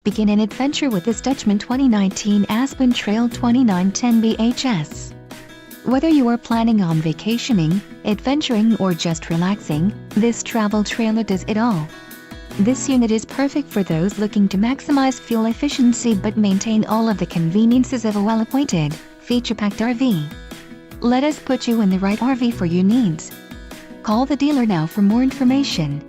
Begin an adventure with this Dutchmen 2019 Aspen Trail 2910 BHS. Whether you are planning on vacationing, adventuring or just relaxing, this travel trailer does it all. This unit is perfect for those looking to maximize fuel efficiency but maintain all of the conveniences of a well-appointed, feature-packed RV. Let us put you in the right RV for your needs. Call the dealer now for more information.